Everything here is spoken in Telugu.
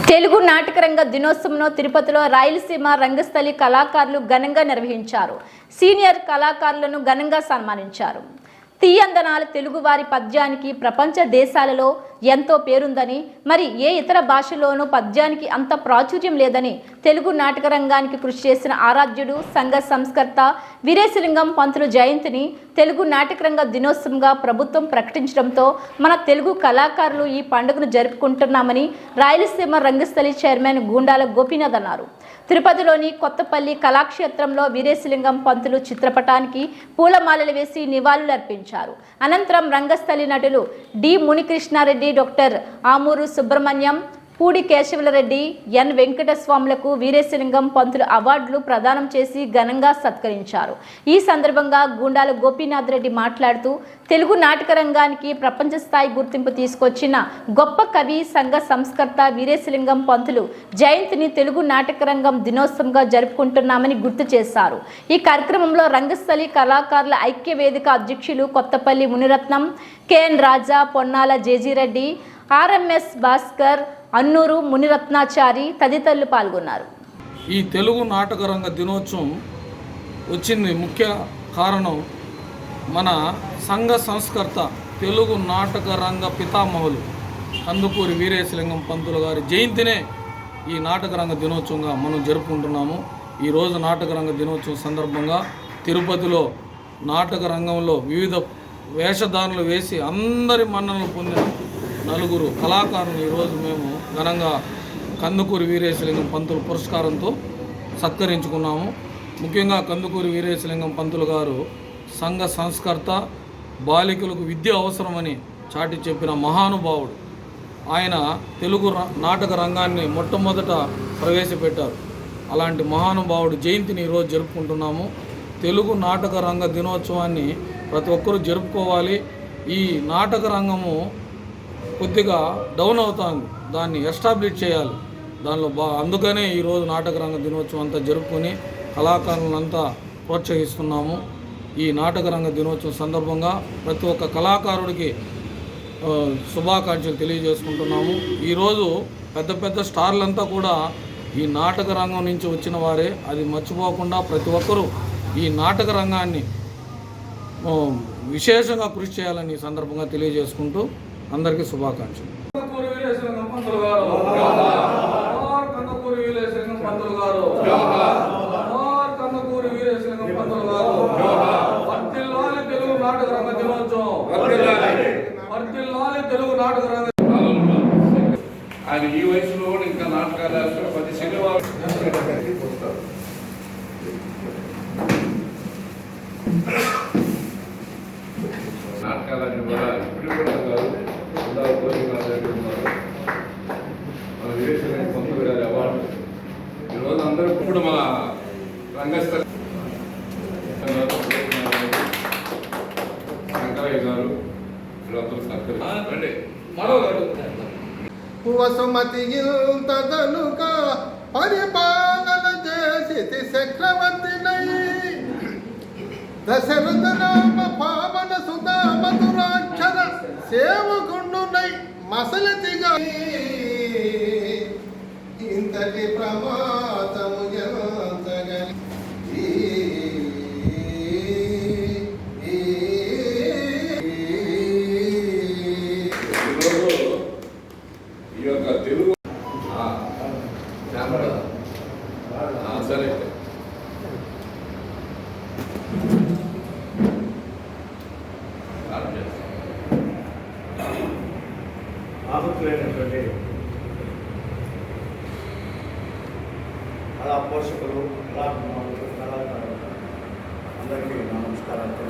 తెలుగు నాటకరంగ దినోత్సవంను తిరుపతిలో రాయలసీమ రంగస్థలి కళాకారులు ఘనంగా నిర్వహించారు. సీనియర్ కళాకారులను ఘనంగా సన్మానించారు. తీయందనాల తెలుగువారి పద్యానికి ప్రపంచ దేశాలలో ఎంతో పేరుందని, మరి ఏ ఇతర భాషలోనూ పద్యానికి అంత ప్రాచుర్యం లేదని తెలుగు నాటక రంగానికి కృషి చేసిన ఆరాధ్యుడు సంఘ సంస్కర్త వీరేశలింగం పంతులు జయంతిని తెలుగు నాటకరంగ దినోత్సవంగా ప్రభుత్వం ప్రకటించడంతో మన తెలుగు కళాకారులు ఈ పండుగను జరుపుకుంటున్నామని రాయలసీమ రంగస్థలి చైర్మన్ గూండాల గోపీనాథ్ అన్నారు. తిరుపతిలోని కొత్తపల్లి కళాక్షేత్రంలో వీరేశలింగం పంతులు చిత్రపటానికి పూలమాలలు వేసి నివాళులు అర్పించారు. అనంతరం రంగస్థలి నటులు డి మునికృష్ణారెడ్డి, డాక్టర్ ఆమూరు సుబ్రహ్మణ్యం, పూడి కేశవలరెడ్డి, ఎన్ వెంకటస్వాములకు వీరేశలింగం పంతులు అవార్డులు ప్రదానం చేసి ఘనంగా సత్కరించారు. ఈ సందర్భంగా గూండాల గోపీనాథ్ రెడ్డి మాట్లాడుతూ తెలుగు నాటక రంగానికి ప్రపంచ స్థాయి గుర్తింపు తీసుకొచ్చిన గొప్ప కవి, సంఘ సంస్కర్త వీరేశలింగం పంతులు జయంతిని తెలుగు నాటక రంగం దినోత్సవంగా జరుపుకుంటున్నామని గుర్తు చేశారు. ఈ కార్యక్రమంలో రంగస్థలి కళాకారుల ఐక్య వేదిక అధ్యక్షులు కొత్తపల్లి మునిరత్నం, కెఎన్ రాజా, పొన్నాల జేజీరెడ్డి, ఆర్ఎంఎస్ భాస్కర్, అన్నూరు మునిరత్నాచారి తదితరులు పాల్గొన్నారు. ఈ తెలుగు నాటక రంగ దినోత్సవం వచ్చింది ముఖ్య కారణం మన సంఘ సంస్కర్త తెలుగు నాటక రంగ పితామహులు కందుకూరి వీరేశలింగం పంతులు గారి జయంతినే ఈ నాటక రంగ దినోత్సవంగా మనం జరుపుకుంటున్నాము. ఈరోజు నాటక రంగ దినోత్సవం సందర్భంగా తిరుపతిలో నాటక రంగంలో వివిధ వేషధారణలు వేసి అందరి మన్ననలు పొందిన నలుగురు కళాకారులను ఈరోజు మేము ఘనంగా కందుకూరి వీరేశలింగం పంతులు పురస్కారంతో సత్కరించుకున్నాము. ముఖ్యంగా కందుకూరి వీరేశలింగం పంతులు గారు సంఘ సంస్కర్త, బాలికలకు విద్య అవసరమని చాటి చెప్పిన మహానుభావుడు. ఆయన తెలుగు నాటక రంగాన్ని మొట్టమొదట ప్రవేశపెట్టారు. అలాంటి మహానుభావుడు జయంతిని ఈరోజు జరుపుకుంటున్నాము. తెలుగు నాటక రంగ దినోత్సవాన్ని ప్రతి ఒక్కరూ జరుపుకోవాలి. ఈ నాటక రంగము కొద్దిగా డౌన్ అవుతుంది, దాన్ని ఎస్టాబ్లిష్ చేయాలి. దానిలో అందుకనే ఈరోజు నాటక రంగ దినోత్సవం అంతా జరుపుకొని కళాకారులంతా ప్రోత్సహిస్తున్నాము. ఈ నాటక రంగ దినోత్సవం సందర్భంగా ప్రతి ఒక్క కళాకారుడికి శుభాకాంక్షలు తెలియజేసుకుంటున్నాము. ఈరోజు పెద్ద పెద్ద స్టార్లంతా కూడా ఈ నాటక రంగం నుంచి వచ్చిన వారే. అది మర్చిపోకుండా ప్రతి ఒక్కరూ ఈ నాటక రంగాన్ని విశేషంగా కృషి చేయాలని ఈ సందర్భంగా తెలియజేసుకుంటూ అందరికీ శుభాకాంక్షలు. ఆయన ఈ వయసులో కూడా ఇంకా నాటకాలు వేస్తారు. 10 శనివారం నాటకాలన్నీ కూడా ఇప్పుడు కూడా కాదు, మన వీరేశలింగం పంతులు గారి అవార్డు ఈరోజు అందరూ ఇప్పుడు మన రంగస్థలి శంకరయ్య గారు వీళ్ళందరూ సత్కరించండి. వసుమతి తదనుక పరిపాలన చేసి చక్రవర్తినై దశరథ రామ పావన సుధా మధురాక్షర సేవకుండునై మసలతిగా ఇంతటి ప్రమాదము ఎంతగని ఈ యొక్క తెలుగు సరే ఆహుతులైనటువంటి కళా పోషకులు, కళాకారులు అందరికీ నమస్కారాలు.